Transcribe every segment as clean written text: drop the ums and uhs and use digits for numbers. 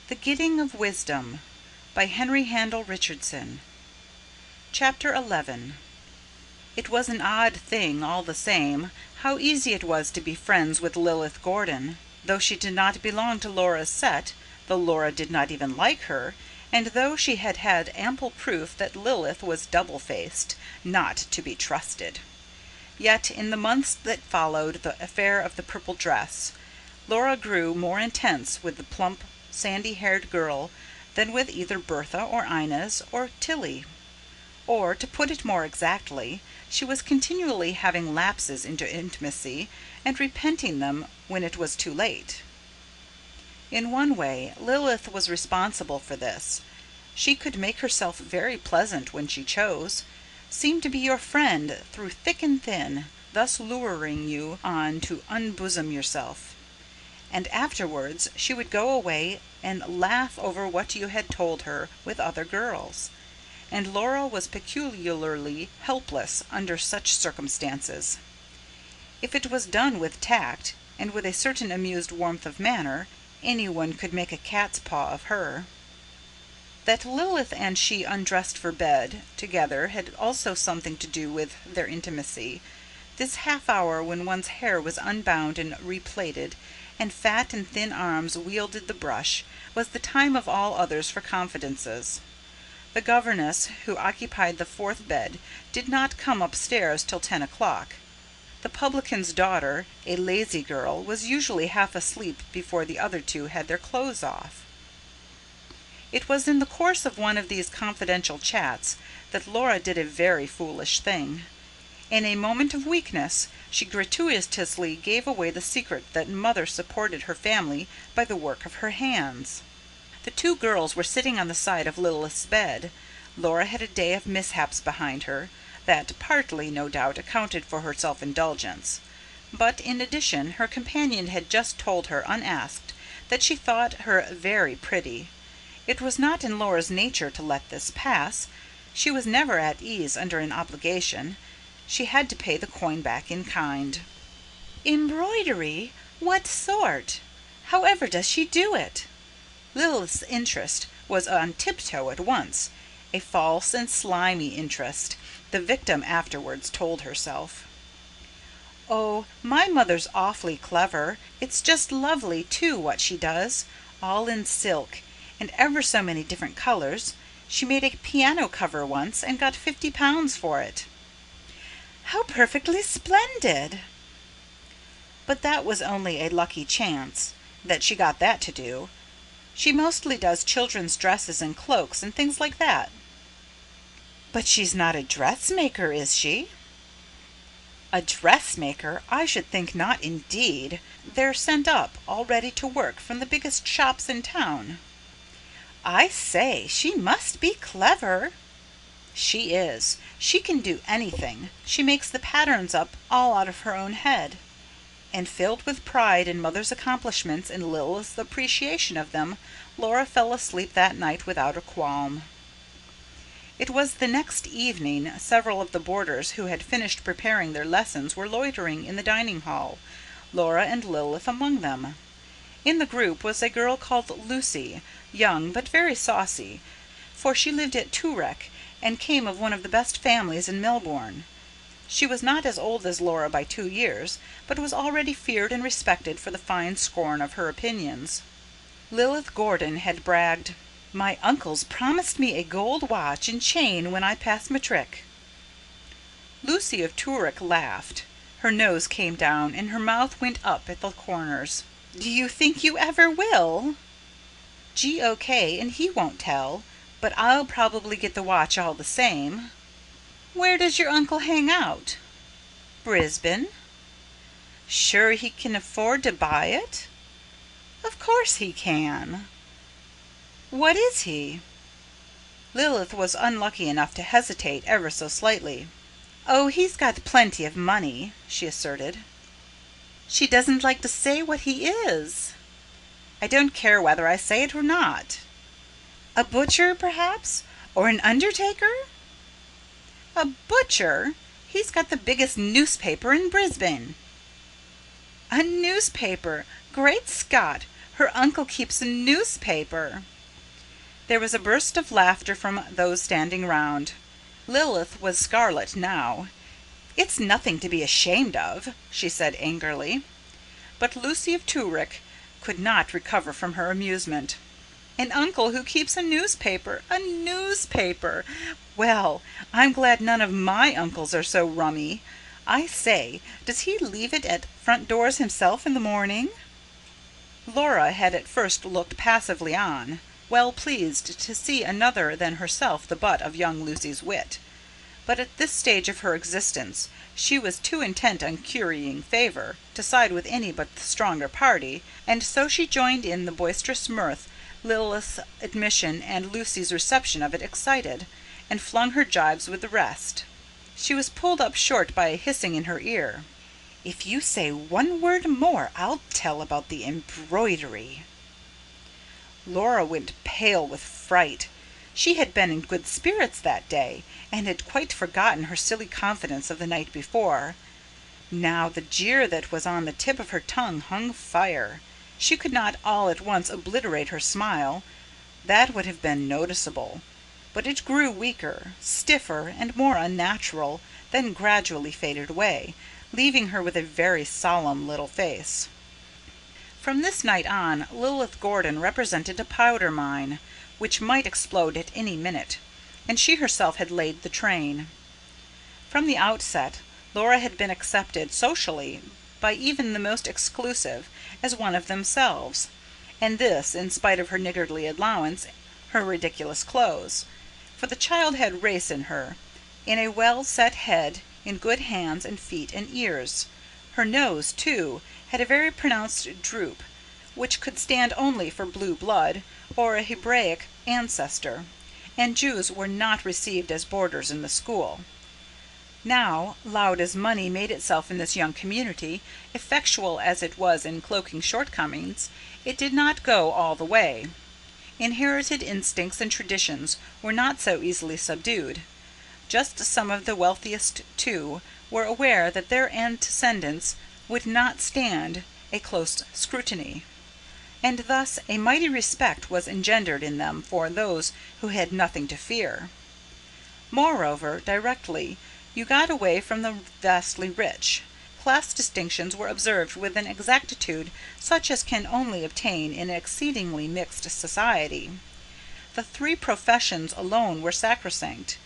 The Getting of Wisdom by Henry Handel Richardson. Chapter 11. It was an odd thing, all the same, how easy it was to be friends with Lilith Gordon. Though she did not belong to Laura's set, though Laura did not even like her, and though she had had ample proof that Lilith was double-faced, not to be trusted. Yet, in the months that followed the affair of the purple dress, Laura grew more intense with the plump, sandy-haired girl than with either Bertha or Inez or Tilly. Or, to put it more exactly, she was continually having lapses into intimacy and repenting them when it was too late. In one way, Lilith was responsible for this. She could make herself very pleasant when she chose, seem to be your friend through thick and thin, thus luring you on to unbosom yourself. And afterwards she would go away and laugh over what you had told her with other girls. And Laura was peculiarly helpless under such circumstances. If it was done with tact, and with a certain amused warmth of manner, anyone could make a cat's paw of her. That Lilith and she undressed for bed together had also something to do with their intimacy. This half-hour when one's hair was unbound and replaited, and fat and thin arms wielded the brush, was the time of all others for confidences. The governess, who occupied the fourth bed, did not come upstairs till 10 o'clock. The publican's daughter, a lazy girl, was usually half asleep before the other two had their clothes off. It was in the course of one of these confidential chats that Laura did a very foolish thing. In a moment of weakness, she gratuitously gave away the secret that Mother supported her family by the work of her hands. The two girls were sitting on the side of Lilith's bed. Laura had a day of mishaps behind her, that partly, no doubt, accounted for her self-indulgence. But, in addition, her companion had just told her, unasked, that she thought her very pretty. It was not in Laura's nature to let this pass. She was never at ease under an obligation. She had to pay the coin back in kind. "Embroidery? What sort? However does she do it?" Lilith's interest was on tiptoe at once, a false and slimy interest, the victim afterwards told herself. "Oh, my mother's awfully clever. It's just lovely, too, what she does. All in silk, and ever so many different colours. She made a piano cover once, and got £50 for it." "How perfectly splendid!" "But that was only a lucky chance, that she got that to do. She mostly does children's dresses and cloaks and things like that." "But she's not a dressmaker, is she?" "A dressmaker? I should think not, indeed. They're sent up, all ready to work, from the biggest shops in town." "I say, she must be clever." "She is. She can do anything. She makes the patterns up all out of her own head." And filled with pride in Mother's accomplishments and Lilith's appreciation of them, Laura fell asleep that night without a qualm. It was the next evening. Several of the boarders who had finished preparing their lessons were loitering in the dining-hall, Laura and Lilith among them. In the group was a girl called Lucy, young but very saucy, for she lived at Toorak and came of one of the best families in Melbourne. She was not as old as Laura by 2 years, but was already feared and respected for the fine scorn of her opinions. Lilith Gordon had bragged, "My uncle's promised me a gold watch and chain when I pass matric." Lucy of Toorak laughed. Her nose came down and her mouth went up at the corners. "Do you think you ever will?" "G.O.K. and he won't tell, but I'll probably get the watch all the same." "Where does your uncle hang out?" "Brisbane." "Sure he can afford to buy it?" "Of course he can." "What is he?" Lilith was unlucky enough to hesitate ever so slightly. "Oh, he's got plenty of money," she asserted. "She doesn't like to say what he is." "I don't care whether I say it or not." "A butcher, perhaps? Or an undertaker?" "A butcher? He's got the biggest newspaper in Brisbane." "A newspaper? Great Scott! Her uncle keeps a newspaper." There was a burst of laughter from those standing round. Lilith was scarlet now. "It's nothing to be ashamed of," she said angrily. But Lucy of Toorak could not recover from her amusement. "An uncle who keeps a newspaper! A newspaper! Well, I'm glad none of my uncles are so rummy. I say, does he leave it at front doors himself in the morning?" Laura had at first looked passively on, well pleased to see another than herself the butt of young Lucy's wit. But at this stage of her existence she was too intent on currying favour to side with any but the stronger party, and so she joined in the boisterous mirth Lilith's admission and Lucy's reception of it excited, and flung her gibes with the rest. She was pulled up short by a hissing in her ear. "If you say one word more, I'll tell about the embroidery." Laura went pale with fright. She had been in good spirits that day, and had quite forgotten her silly confidence of the night before. Now the jeer that was on the tip of her tongue hung fire. She could not all at once obliterate her smile. That would have been noticeable. But it grew weaker, stiffer, and more unnatural, then gradually faded away, leaving her with a very solemn little face. From this night on, Lilith Gordon represented a powder mine, which might explode at any minute, and she herself had laid the train. From the outset, Laura had been accepted, socially, by even the most exclusive, as one of themselves, and this in spite of her niggardly allowance, her ridiculous clothes. For the child had race in her, in a well-set head, in good hands and feet and ears. Her nose, too, had a very pronounced droop, which could stand only for blue blood or a Hebraic ancestor, and Jews were not received as boarders in the school. Now, loud as money made itself in this young community, effectual as it was in cloaking shortcomings, it did not go all the way. Inherited instincts and traditions were not so easily subdued. Just some of the wealthiest, too, were aware that their antecedents would not stand a close scrutiny, and thus a mighty respect was engendered in them for those who had nothing to fear. Moreover, directly you got away from the vastly rich, class distinctions were observed with an exactitude such as can only obtain in an exceedingly mixed society. The three professions alone were sacrosanct.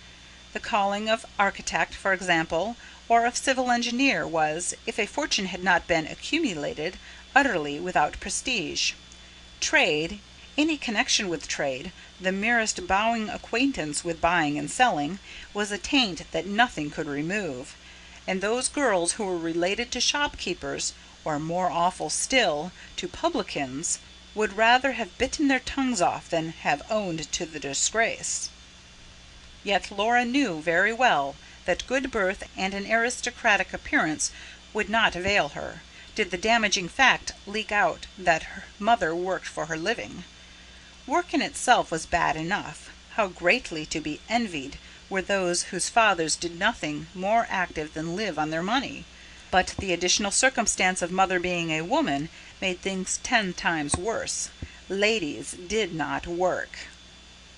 The calling of architect, for example, or of civil engineer was, if a fortune had not been accumulated, utterly without prestige. Trade, any connection with trade, the merest bowing acquaintance with buying and selling, was a taint that nothing could remove, and those girls who were related to shopkeepers, or, more awful still, to publicans, would rather have bitten their tongues off than have owned to the disgrace. Yet Laura knew very well that good birth and an aristocratic appearance would not avail her, did the damaging fact leak out that her mother worked for her living. Work in itself was bad enough. How greatly to be envied were those whose fathers did nothing more active than live on their money. But the additional circumstance of mother being a woman made things 10 times worse. Ladies did not work.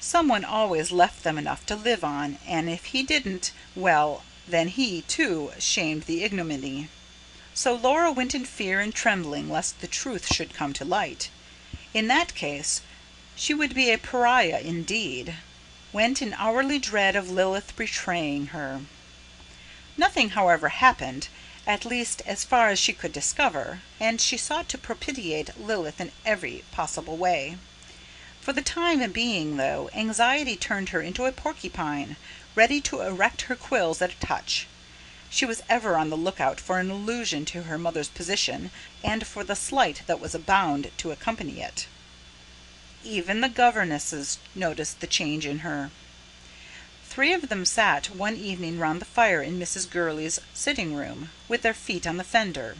Someone always left them enough to live on, and if he didn't, well, then he, too, shamed the ignominy. So Laura went in fear and trembling lest the truth should come to light. In that case, she would be a pariah indeed. Went in hourly dread of Lilith betraying her. Nothing, however, happened, at least as far as she could discover, and she sought to propitiate Lilith in every possible way. For the time being, though, anxiety turned her into a porcupine, ready to erect her quills at a touch. She was ever on the lookout for an allusion to her mother's position, and for the slight that was bound to accompany it. Even the governesses noticed the change in her. 3 of them sat one evening round the fire in Mrs. Gurley's sitting-room, with their feet on the fender.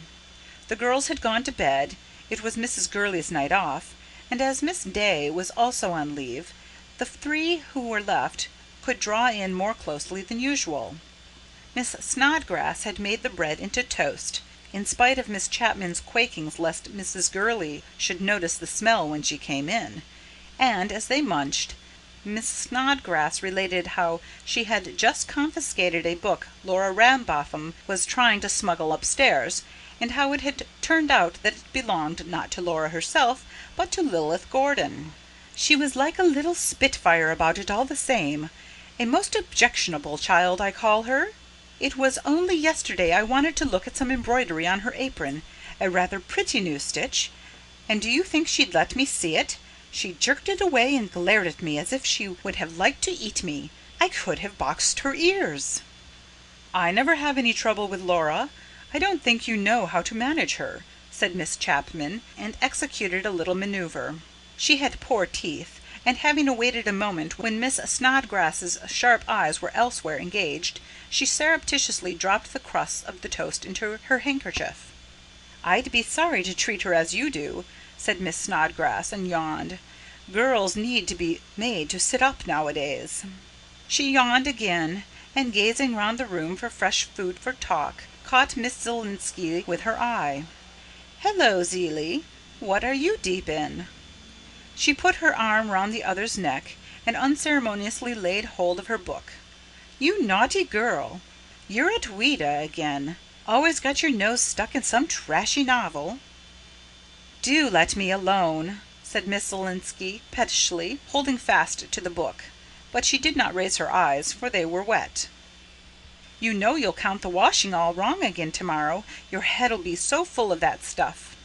The girls had gone to bed. It was Mrs. Gurley's night off, and as Miss Day was also on leave, the 3 who were left could draw in more closely than usual. Miss Snodgrass had made the bread into toast, in spite of Miss Chapman's quakings lest Mrs. Gurley should notice the smell when she came in. And as they munched, Miss Snodgrass related how she had just confiscated a book Laura Rambotham was trying to smuggle upstairs, and how it had turned out that it belonged not to Laura herself, but to Lilith Gordon. She was like a little spitfire about it all the same. A most objectionable child, I call her. It was only yesterday I wanted to look at some embroidery on her apron, a rather pretty new stitch, and do you think she'd let me see it? She jerked it away and glared at me as if she would have liked to eat me. I could have boxed her ears. I never have any trouble with Laura. I don't think you know how to manage her, said Miss Chapman, and executed a little manoeuvre. She had poor teeth, and having awaited a moment when Miss Snodgrass's sharp eyes were elsewhere engaged, she surreptitiously dropped the crusts of the toast into her handkerchief. I'd be sorry to treat her as you do, said Miss Snodgrass, and yawned. Girls need to be made to sit up nowadays. She yawned again, and gazing round the room for fresh food for talk, caught Miss Zielinski with her eye. Hello, Zelie. What are you deep in? She put her arm round the other's neck and unceremoniously laid hold of her book. You naughty girl. You're at Ouida again. Always got your nose stuck in some trashy novel. Do let me alone, said Miss Zielinski pettishly, holding fast to the book. But she did not raise her eyes, for they were wet. You know you'll count the washing all wrong again tomorrow. Your head'll be so full of that stuff.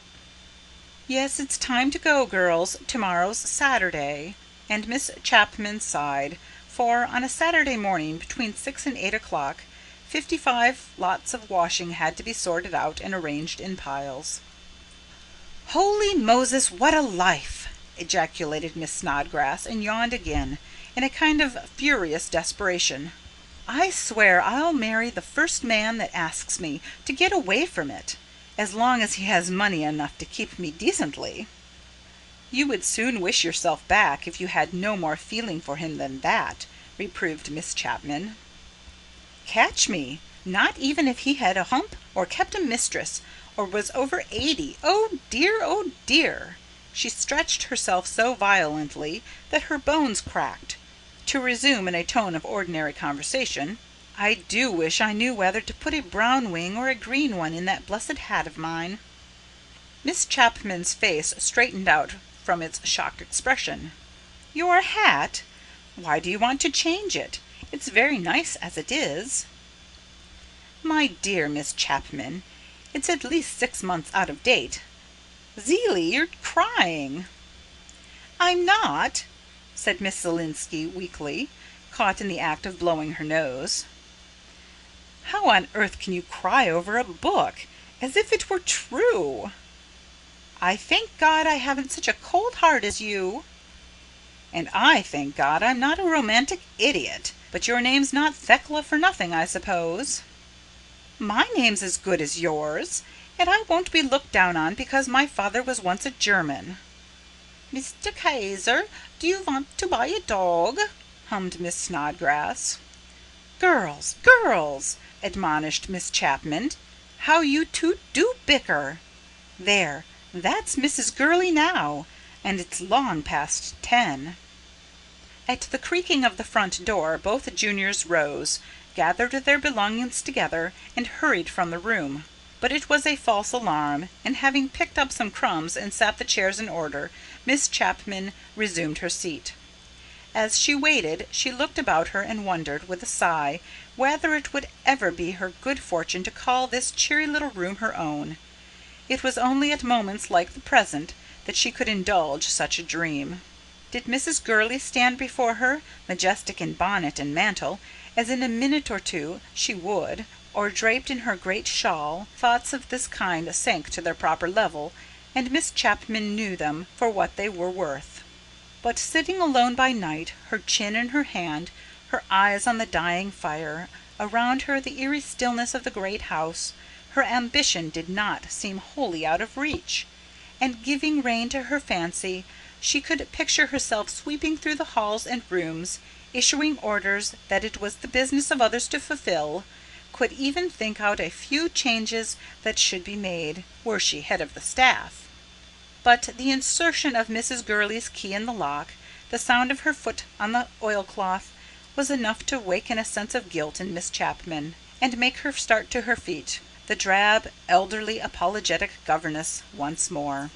Yes, it's time to go, girls. Tomorrow's Saturday. And Miss Chapman sighed, for on a Saturday morning between 6 and 8 o'clock, 55 lots of washing had to be sorted out and arranged in piles. Holy Moses, what a life! Ejaculated Miss Snodgrass, and yawned again, in a kind of furious desperation. I swear I'll marry the first man that asks me to get away from it, as long as he has money enough to keep me decently. You would soon wish yourself back if you had no more feeling for him than that, reproved Miss Chapman. Catch me! Not even if he had a hump, or kept a mistress, or was over 80. Oh dear, oh dear! She stretched herself so violently that her bones cracked. To resume in a tone of ordinary conversation, I do wish I knew whether to put a brown wing or a green one in that blessed hat of mine. Miss Chapman's face straightened out from its shocked expression. Your hat? Why do you want to change it? It's very nice as it is. My dear Miss Chapman, it's at least 6 months out of date. Zelie, you're crying. I'm not, said Miss Zielinski weakly, caught in the act of blowing her nose. How on earth can you cry over a book? As if it were true. I thank God I haven't such a cold heart as you. And I thank God I'm not a romantic idiot. But your name's not Thekla for nothing, I suppose. My name's as good as yours, and I won't be looked down on because my father was once a German. Mr. Kaiser, do you want to buy a dog? Hummed Miss Snodgrass. Girls, girls, admonished Miss Chapman, how you two do bicker. There, that's Mrs. Gurley now, and it's long past 10. At the creaking of the front door, both juniors rose, gathered their belongings together, and hurried from the room. But it was a false alarm, and having picked up some crumbs and set the chairs in order, Miss Chapman resumed her seat. As she waited, she looked about her and wondered, with a sigh, whether it would ever be her good fortune to call this cheery little room her own. It was only at moments like the present that she could indulge such a dream. Did Mrs. Gurley stand before her, majestic in bonnet and mantle, as in a minute or two she would, or draped in her great shawl, thoughts of this kind sank to their proper level, and Miss Chapman knew them for what they were worth. But sitting alone by night, her chin in her hand, her eyes on the dying fire, around her the eerie stillness of the great house, her ambition did not seem wholly out of reach, and giving rein to her fancy, she could picture herself sweeping through the halls and rooms, issuing orders that it was the business of others to fulfill, could even think out a few changes that should be made, were she head of the staff. But the insertion of Mrs. Gurley's key in the lock, the sound of her foot on the oilcloth, was enough to waken a sense of guilt in Miss Chapman, and make her start to her feet, the drab, elderly, apologetic governess once more.